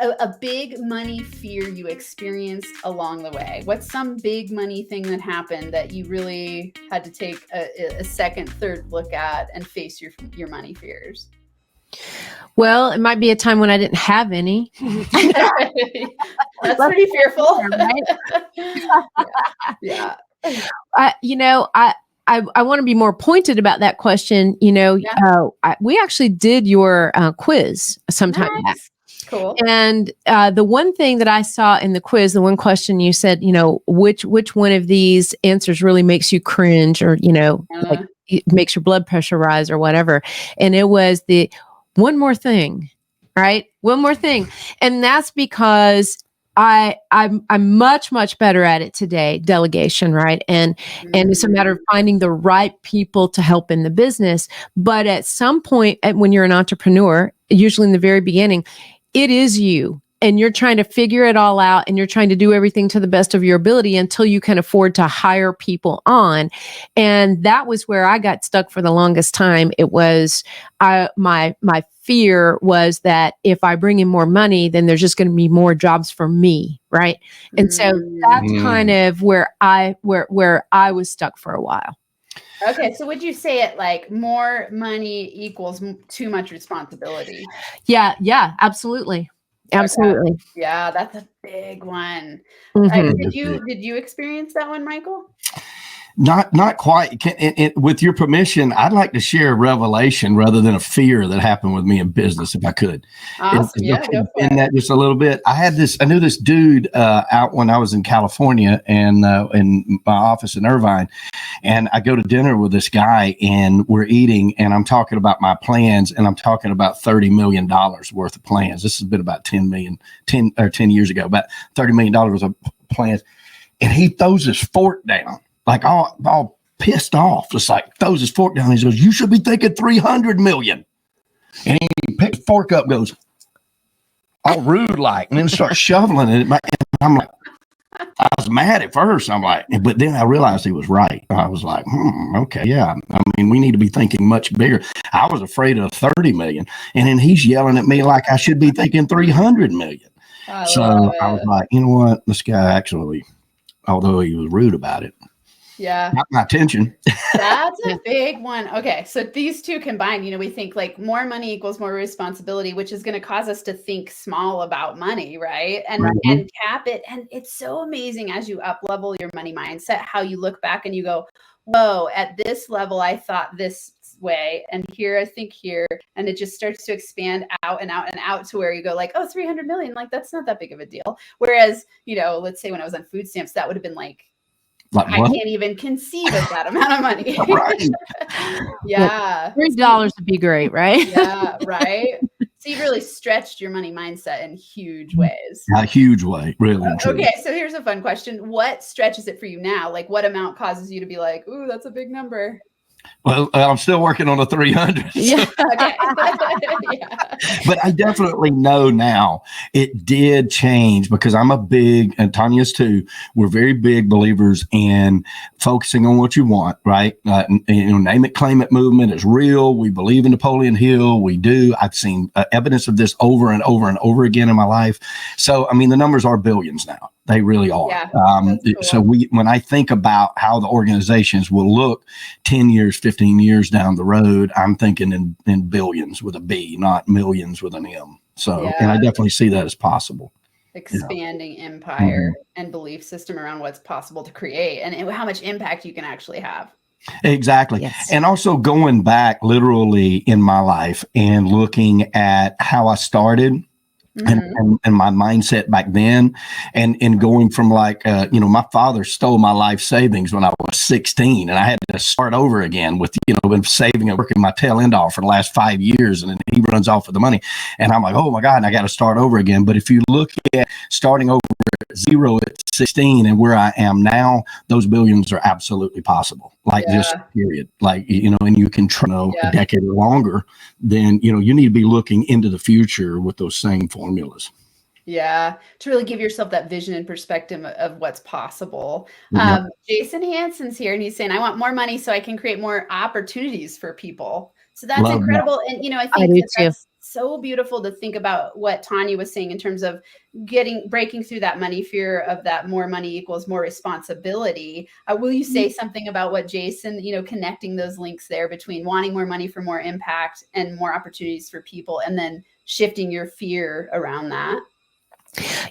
a big money fear you experienced along the way? What's some big money thing that happened that you really had to take a second, third look at and face your money fears? Well, it might be a time when I didn't have any. That's pretty fearful, right? Yeah. I want to be more pointed about that question. We actually did your quiz sometime back. Cool. And the one thing that I saw in the quiz, the one question you said, which one of these answers really makes you cringe, or like it makes your blood pressure rise or whatever. And it was the one more thing, right? One more thing. And that's because I'm much, much better at it today, delegation, right? And it's a matter of finding the right people to help in the business. But at some point, when you're an entrepreneur, usually in the very beginning, it is you. And you're trying to figure it all out, and you're trying to do everything to the best of your ability until you can afford to hire people on. And that was where I got stuck for the longest time. It was my fear was that if I bring in more money, then there's just going to be more jobs for me, right? And so that's kind of where I was stuck for a while. Okay, so would you say it like more money equals too much responsibility? Yeah, absolutely. Absolutely. Okay. Yeah, that's a big one. Did you experience that one, Michael? Not quite. With your permission, I'd like to share a revelation rather than a fear that happened with me in business, if I could. Awesome. Yeah, go for it. In that just a little bit. I knew this dude out when I was in California and in my office in Irvine, and I go to dinner with this guy, and we're eating, and I'm talking about my plans, and I'm talking about $30 million worth of plans. This has been about 10 years ago, about $30 million worth of plans, and he throws his fork down. Like all pissed off, just like throws his fork down. He goes, "You should be thinking 300 million." And he picks the fork up, goes all rude like, and then starts shoveling it. And I'm like, I was mad at first. I'm like, but then I realized he was right. I was like, okay, yeah. I mean, we need to be thinking much bigger. I was afraid of 30 million, and then he's yelling at me like I should be thinking 300 million. I was like, you know what? This guy actually, although he was rude about it, got my attention. That's a big one. Okay, so these two combined, we think like more money equals more responsibility, which is going to cause us to think small about money, right? And cap it. And it's so amazing as you up level your money mindset, how you look back and you go, whoa, at this level, I thought this way, and here I think here, and it just starts to expand out and out and out to where you go like, oh, 300 million, like that's not that big of a deal. Whereas, let's say when I was on food stamps, that would have been like I can't even conceive of that amount of money. Right. Yeah. $3 would be great, right? Yeah, right. So you really stretched your money mindset in huge ways. A huge way, really. Okay, so here's a fun question. What stretches it for you now? Like what amount causes you to be like, ooh, that's a big number? Well, I'm still working on the 300. Yeah. Okay. But I definitely know now it did change because I'm a big, and Tonya's too, we're very big believers in focusing on what you want, right? Name it, claim it movement is real. We believe in Napoleon Hill. We do. I've seen evidence of this over and over and over again in my life. So, I mean, the numbers are billions now. They really are. Yeah, cool. So when I think about how the organizations will look 10 years, 15 years down the road, I'm thinking in billions with a B, not millions with an M. So, and I definitely see that as possible. Expanding empire and belief system around what's possible to create and how much impact you can actually have. Exactly. Yes. And also going back literally in my life and looking at how I started. And my mindset back then and going from like, my father stole my life savings when I was 16 and I had to start over again with, been saving and working my tail end off for the last 5 years. And then he runs off with the money and I'm like, oh my God, and I got to start over again. But if you look at starting over at zero at 16 and where I am now, those billions are absolutely possible. Like just period. Like, and you can try a decade or longer, then, you need to be looking into the future with those same formulas. Yeah. To really give yourself that vision and perspective of what's possible. Jason Hansen's here and he's saying, I want more money so I can create more opportunities for people. So that's incredible. And, I think that's so beautiful to think about what Tonya was saying in terms of breaking through that money fear of that more money equals more responsibility. Will you say something about what Jason, connecting those links there between wanting more money for more impact and more opportunities for people, and then shifting your fear around that?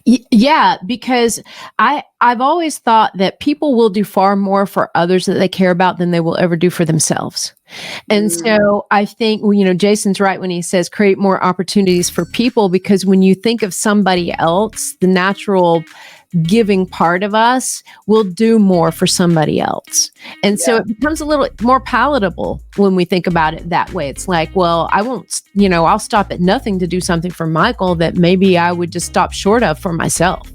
Yeah, because I've always thought that people will do far more for others that they care about than they will ever do for themselves. And so I think, Jason's right when he says create more opportunities for people, because when you think of somebody else, the natural giving part of us will do more for somebody else. And so it becomes a little more palatable when we think about it that way. It's like, well, I won't, I'll stop at nothing to do something for Michael that maybe I would just stop short of for myself.